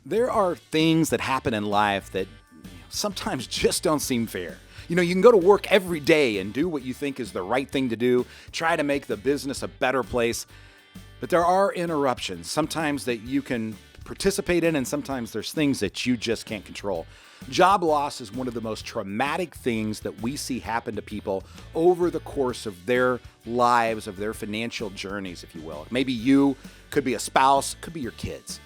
There are things that happen in life that sometimes just don't seem fair. You know, you can go to work every day and do what you think is the right thing to do, try to make the business a better place, but there are interruptions sometimes that you can participate in, and sometimes there's things that you just can't control. Job loss is one of the most traumatic things that we see happen to people over the course of their lives, of their financial journeys, if you will. Maybe you, could be a spouse, could be your kids.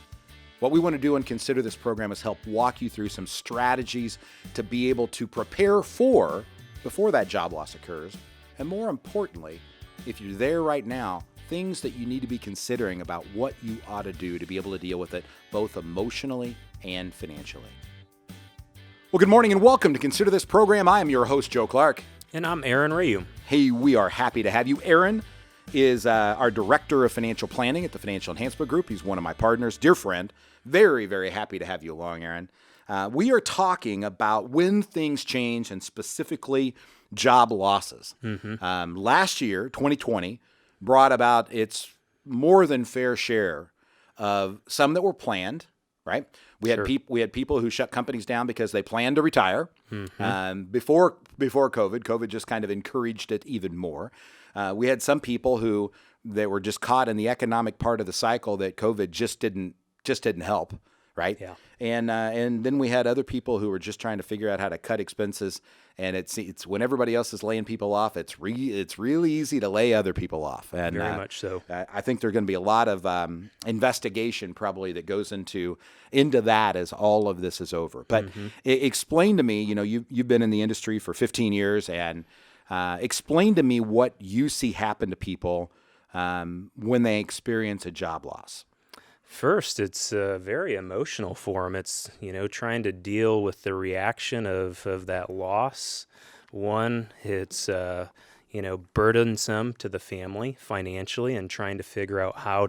What we want to do and consider this program is help walk you through some strategies to be able to prepare for before that job loss occurs. And more importantly, if you're there right now, things that you need to be considering about what you ought to do to be able to deal with it, both emotionally and financially. Well, good morning and welcome to Consider This Program. I am your host, Joe Clark. And I'm Aaron Rheaume. Hey, we are happy to have you. Aaron is our Director of Financial Planning at the Financial Enhancement Group. He's one of my partners, dear friend. Very, very happy to have you along, Aaron. We are talking about when things change and specifically job losses. Last year, 2020, brought about its more than fair share of some that were planned, right? We had people who shut companies down because they planned to retire. Before COVID just kind of encouraged it even more. We had some people that were just caught in the economic part of the cycle that COVID just didn't help, right? Yeah. And then we had other people who were just trying to figure out how to cut expenses. And it's when everybody else is laying people off, it's really easy to lay other people off. And very much so. I think there's going to be a lot of investigation probably that goes into that as all of this is over. But explain to me, you've been in the industry for 15 years, and explain to me what you see happen to people when they experience a job loss. First, it's very emotional for them. It's, trying to deal with the reaction of that loss. One, it's, burdensome to the family financially, and trying to figure out how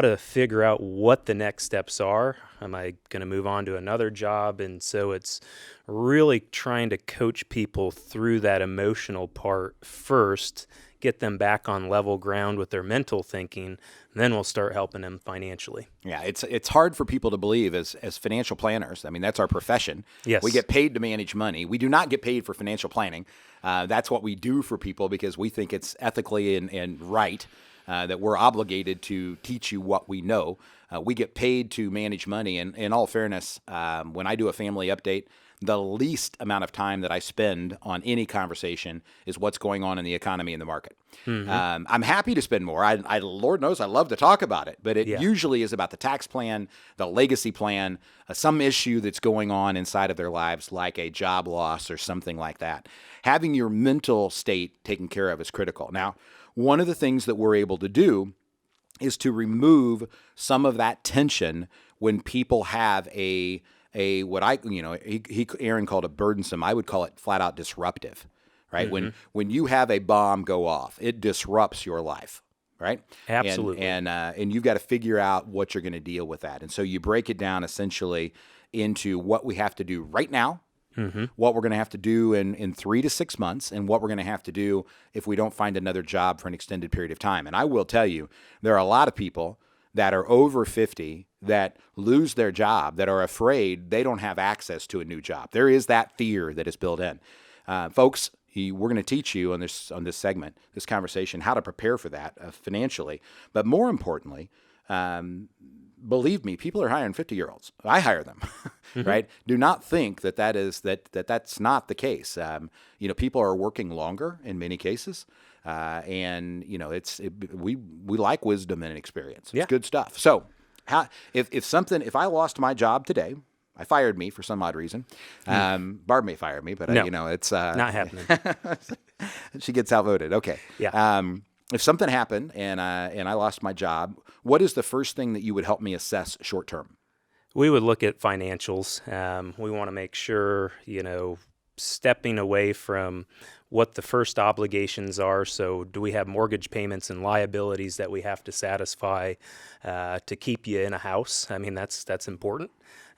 to figure out what the next steps are. Am I going to move on to another job? And so it's really trying to coach people through that emotional part first, get them back on level ground with their mental thinking, and then we'll start helping them financially. Yeah, it's hard for people to believe as financial planners. I mean, that's our profession. Yes. We get paid to manage money. We do not get paid for financial planning. That's what we do for people because we think it's ethically and right that we're obligated to teach you what we know. We get paid to manage money. And in all fairness, when I do a family update, the least amount of time that I spend on any conversation is what's going on in the economy and the market. I'm happy to spend more. I Lord knows I love to talk about it, but it usually is about the tax plan, the legacy plan, some issue that's going on inside of their lives, like a job loss or something like that. Having your mental state taken care of is critical. Now, one of the things that we're able to do is to remove some of that tension when people have Aaron called it burdensome. I would call it flat out disruptive, right? When you have a bomb go off, it disrupts your life, right? Absolutely. And you've got to figure out what you're going to deal with that. And so you break it down essentially into what we have to do right now, what we're going to have to do in 3 to 6 months, and what we're going to have to do if we don't find another job for an extended period of time. And I will tell you, there are a lot of people that are over 50 that lose their job, that are afraid they don't have access to a new job. There is that fear that is built in. Folks, we're going to teach you on this segment, this conversation, how to prepare for that financially. But more importantly, believe me, people are hiring 50-year-olds. I hire them, right? Do not think that's not the case. People are working longer in many cases. We like wisdom and experience. It's good stuff. So if I lost my job today, I fired me for some odd reason. Barb may fire me, but no, it's not happening. She gets outvoted. Okay. Yeah. If something happened and I lost my job, what is the first thing that you would help me assess short term? We would look at financials. We want to make sure, stepping away from what the first obligations are. So do we have mortgage payments and liabilities that we have to satisfy to keep you in a house? I mean, that's important.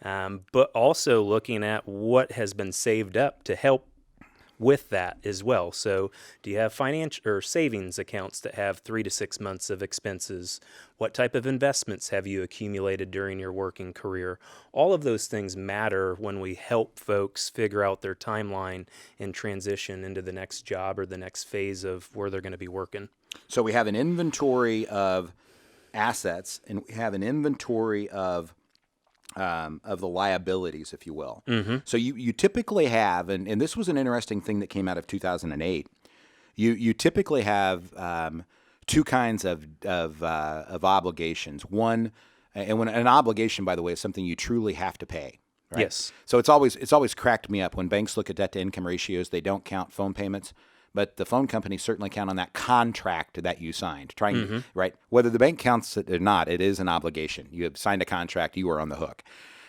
But also looking at what has been saved up to help with that as well. So do you have financial or savings accounts that have 3 to 6 months of expenses? What type of investments have you accumulated during your working career? All of those things matter when we help folks figure out their timeline and transition into the next job or the next phase of where they're going to be working. So we have an inventory of assets, and we have an inventory of the liabilities, if you will. Mm-hmm. So you typically have, and this was an interesting thing that came out of 2008. You typically have two kinds of obligations. One, and when an obligation, by the way, is something you truly have to pay. Right? Yes. So it's always cracked me up when banks look at debt to income ratios. They don't count phone payments. But the phone companies certainly count on that contract that you signed, right? Whether the bank counts it or not, it is an obligation. You have signed a contract, you are on the hook.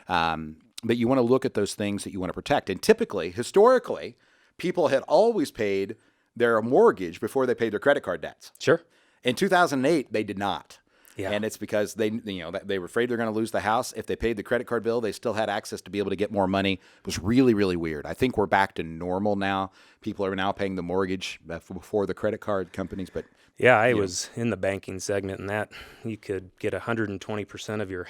But you want to look at those things that you want to protect. And typically, historically, people had always paid their mortgage before they paid their credit card debts. Sure. In 2008, they did not. Yeah. And it's because they were afraid they're going to lose the house. If they paid the credit card bill, they still had access to be able to get more money. It was really, really weird. I think we're back to normal now. People are now paying the mortgage before the credit card companies. But yeah, I was in the banking segment, and that you could get 120% of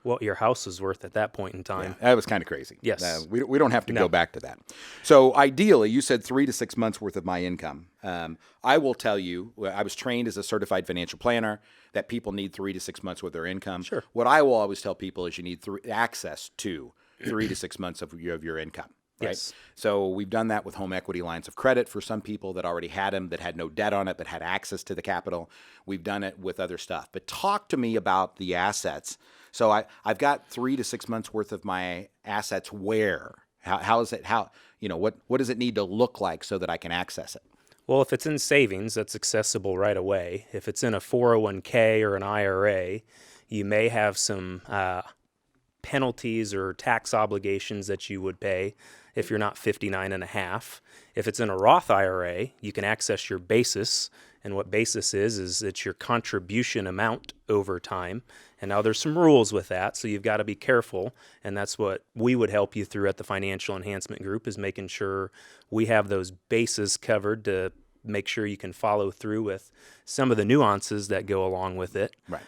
what your house is worth at that point in time. Yeah, that was kind of crazy. Yes. We don't have to go back to that. So ideally, you said 3 to 6 months worth of my income. I will tell you, I was trained as a certified financial planner, that people need 3 to 6 months with their income. Sure. What I will always tell people is you need access to 3 to 6 months of your income. Right? Yes. So we've done that with home equity lines of credit for some people that already had them, that had no debt on it, but had access to the capital. We've done it with other stuff. But talk to me about the assets. So I've got 3 to 6 months worth of my assets. Where? How is it? What does it need to look like so that I can access it? Well, if it's in savings, that's accessible right away. If it's in a 401k or an IRA, you may have some penalties or tax obligations that you would pay if you're not 59 and a half. If it's in a Roth IRA, you can access your basis. And what basis is it's your contribution amount over time. And now there's some rules with that, so you've got to be careful. And that's what we would help you through at the Financial Enhancement Group, is making sure we have those bases covered to make sure you can follow through with some of the nuances that go along with it. Right.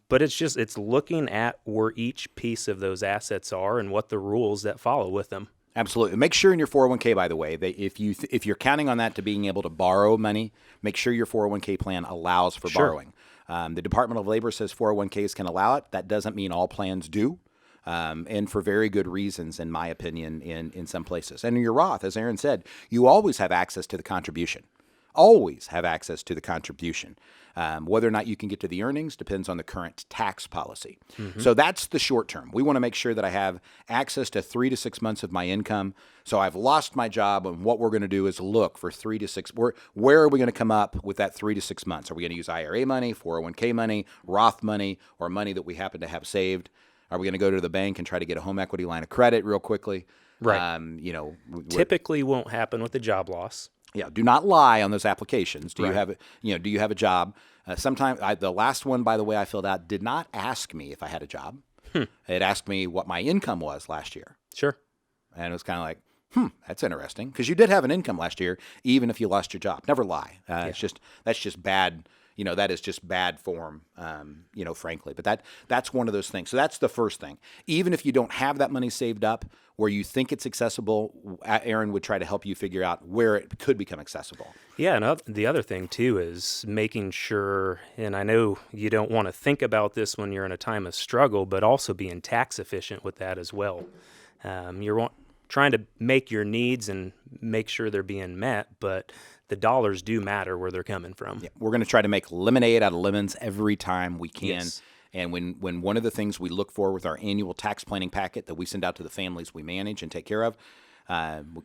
But it's looking at where each piece of those assets are and what the rules that follow with them. Absolutely. Make sure in your 401k, by the way, that if you're counting on that to being able to borrow money, make sure your 401k plan allows for borrowing. The Department of Labor says 401ks can allow it. That doesn't mean all plans do, and for very good reasons, in my opinion, in some places. And in your Roth, as Aaron said, you always have access to the contribution. Always have access to the contribution. Whether or not you can get to the earnings depends on the current tax policy. Mm-hmm. So that's the short term. We want to make sure that I have access to 3 to 6 months of my income. So I've lost my job, and what we're going to do is look for 3 to 6. Where are we going to come up with that 3 to 6 months? Are we going to use IRA money, 401k money, Roth money, or money that we happen to have saved? Are we going to go to the bank and try to get a home equity line of credit real quickly? Right. Typically won't happen with the job loss. Yeah, do not lie on those applications. Do you have do you have a job? Sometimes the last one, by the way, I filled out did not ask me if I had a job. It asked me what my income was last year. Sure. And it was kind of like, that's interesting, because you did have an income last year, even if you lost your job. Never lie. That's just bad. That is just bad form, frankly. But that's one of those things. So that's the first thing. Even if you don't have that money saved up where you think it's accessible, Aaron would try to help you figure out where it could become accessible. Yeah, and the other thing, too, is making sure, and I know you don't want to think about this when you're in a time of struggle, but also being tax efficient with that as well. You're trying to make your needs and make sure they're being met, but the dollars do matter where they're coming from. Yeah, we're going to try to make lemonade out of lemons every time we can. Yes. And when one of the things we look for with our annual tax planning packet that we send out to the families we manage and take care of,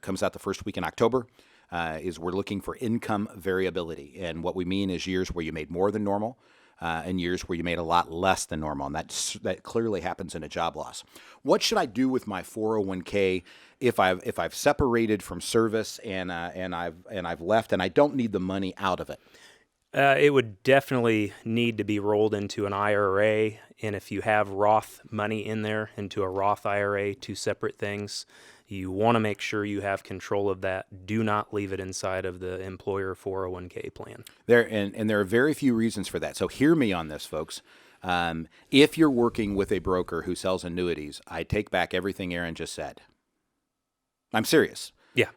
comes out the first week in October, is we're looking for income variability. And what we mean is years where you made more than normal, and years where you made a lot less than normal. And that clearly happens in a job loss. What should I do with my 401k if I've separated from service and I've left and I don't need the money out of it? It would definitely need to be rolled into an IRA, and if you have Roth money in there, into a Roth IRA, two separate things. You want to make sure you have control of that. Do not leave it inside of the employer 401k plan. And there are very few reasons for that. So hear me on this, folks. If you're working with a broker who sells annuities, I take back everything Aaron just said. I'm serious. Yeah.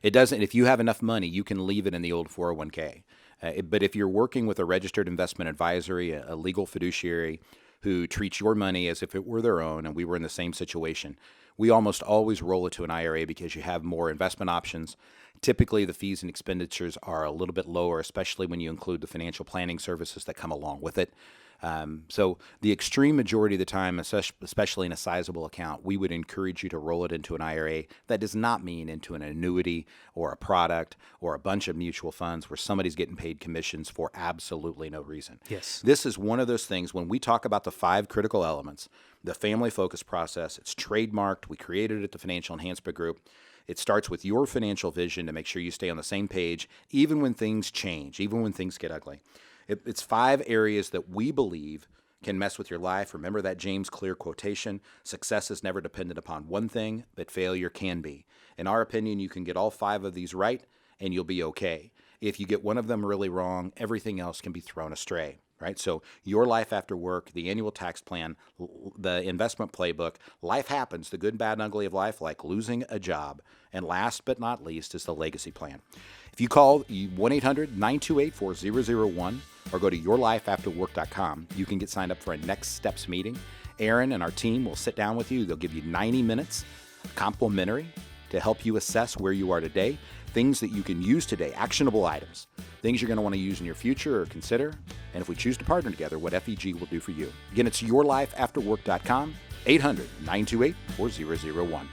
It doesn't. If you have enough money, you can leave it in the old 401k. But if you're working with a registered investment advisory, a legal fiduciary who treats your money as if it were their own, and we were in the same situation, we almost always roll it to an IRA because you have more investment options. Typically, the fees and expenditures are a little bit lower, especially when you include the financial planning services that come along with it. So the extreme majority of the time, especially in a sizable account, we would encourage you to roll it into an IRA. That does not mean into an annuity or a product or a bunch of mutual funds where somebody's getting paid commissions for absolutely no reason. Yes. This is one of those things when we talk about the 5 critical elements, the family focus process, it's trademarked. We created it at the Financial Enhancement Group. It starts with your financial vision to make sure you stay on the same page, even when things change, even when things get ugly. It's 5 areas that we believe can mess with your life. Remember that James Clear quotation, success is never dependent upon one thing, but failure can be. In our opinion, you can get all 5 of these right, and you'll be okay. If you get one of them really wrong, everything else can be thrown astray. Right? So your life after work, the annual tax plan, the investment playbook, life happens, the good, bad, and ugly of life, like losing a job. And last but not least is the legacy plan. If you call 1-800-928-4001 or go to yourlifeafterwork.com, you can get signed up for a next steps meeting. Aaron and our team will sit down with you. They'll give you 90 minutes complimentary to help you assess where you are today, things that you can use today, actionable items, things you're going to want to use in your future or consider, and if we choose to partner together, what FEG will do for you. Again, it's yourlifeafterwork.com, 800-928-4001.